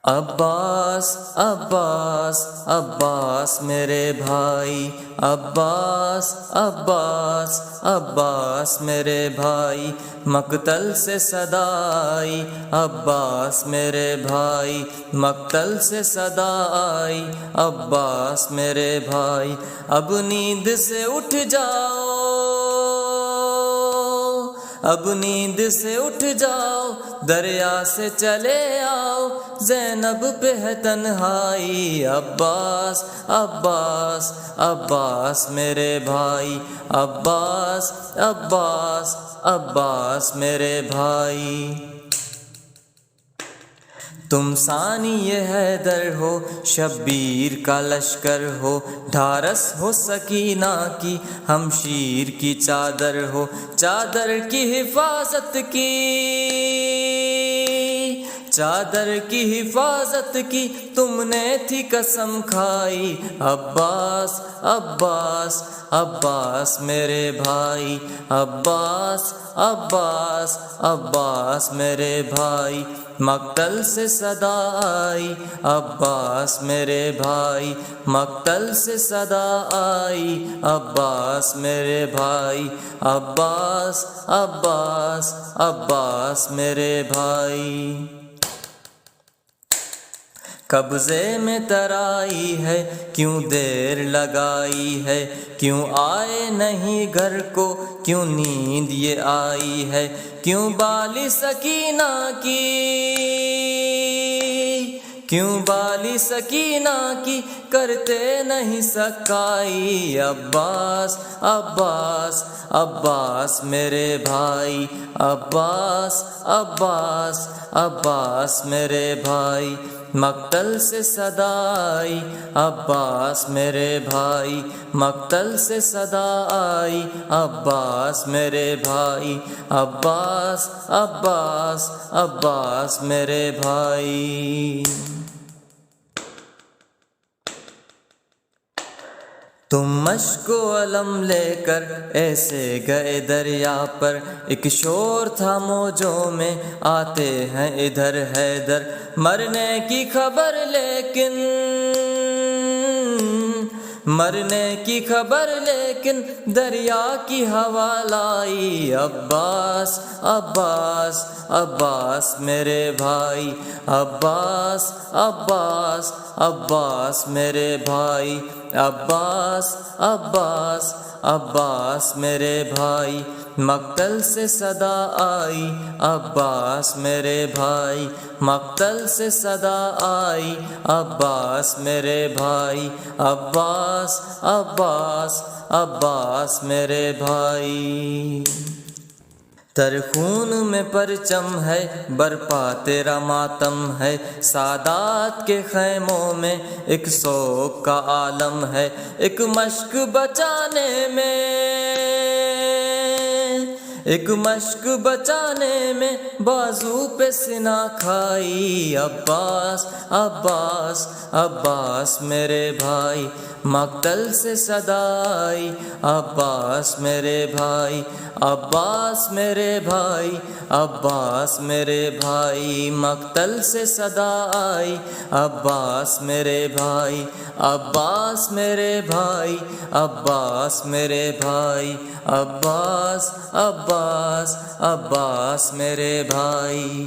عباس عباس عباس میرے بھائی، عباس عباس عباس میرے بھائی، مقتل سے صدا آئی، عباس میرے بھائی، مقتل سے صدا آئی، عباس میرے بھائی، اب نیند سے اٹھ جاؤ، اب نیند سے اٹھ جاؤ، دریا سے چلے آؤ، زینب پہ ہے تنہائی، عباس عباس عباس میرے بھائی، عباس عباس عباس میرے بھائی، تم ثانی حیدر ہو، شبیر کا لشکر ہو، ڈھارس ہو سکینہ کی، ہمشیر کی چادر ہو، چادر کی حفاظت کی، چادر کی حفاظت کی تم نے تھی قسم کھائی، عباس عباس عباس میرے بھائی، عباس عباس عباس میرے بھائی، مقتل سے صدا آئی، عباس میرے بھائی، مقتل سے صدا آئی، عباس میرے بھائی، عباس عباس عباس میرے بھائی، قبضے میں ترائی ہے، کیوں دیر لگائی ہے، کیوں آئے نہیں گھر کو، کیوں نیند یہ آئی ہے، کیوں بالی سکینہ کی، کیوں بالی سکینہ کی کرتے نہیں سکائی، عباس عباس عباس میرے بھائی، عباس عباس عباس میرے بھائی، مقتل سے صدا آئی، عباس میرے بھائی، مقتل سے صدا آئی، عباس میرے بھائی، عباس عباس عباس میرے بھائی، تم مشک و علم لے کر ایسے گئے دریا پر، ایک شور تھا موجوں میں، آتے ہیں ادھر حیدر، مرنے کی خبر لیکن، مرنے کی خبر لیکن دریا کی ہوا لائی، عباس عباس عباس میرے بھائی، عباس عباس عباس میرے بھائی، عباس عباس عباس میرے بھائی، مقتل سے صدا آئی، عباس میرے بھائی، مقتل سے صدا آئی، عباس میرے بھائی، عباس عباس عباس میرے بھائی، تر خون میں پرچم ہے، برپا تیرا ماتم ہے، سادات کے خیموں میں ایک سوگ کا عالم ہے، ایک مشک بچانے میں، ایک مشک بچانے میں بازو پہ سینہ کھائی، عباس عباس عباس میرے بھائی، مقتل سے صدا آئی، عباس میرے بھائی، عباس میرے بھائی، عباس میرے بھائی، مقتل سے صدا آئی، عباس میرے بھائی، عباس میرے بھائی، عباس میرے بھائی، عباس عباس عباس میرے بھائی۔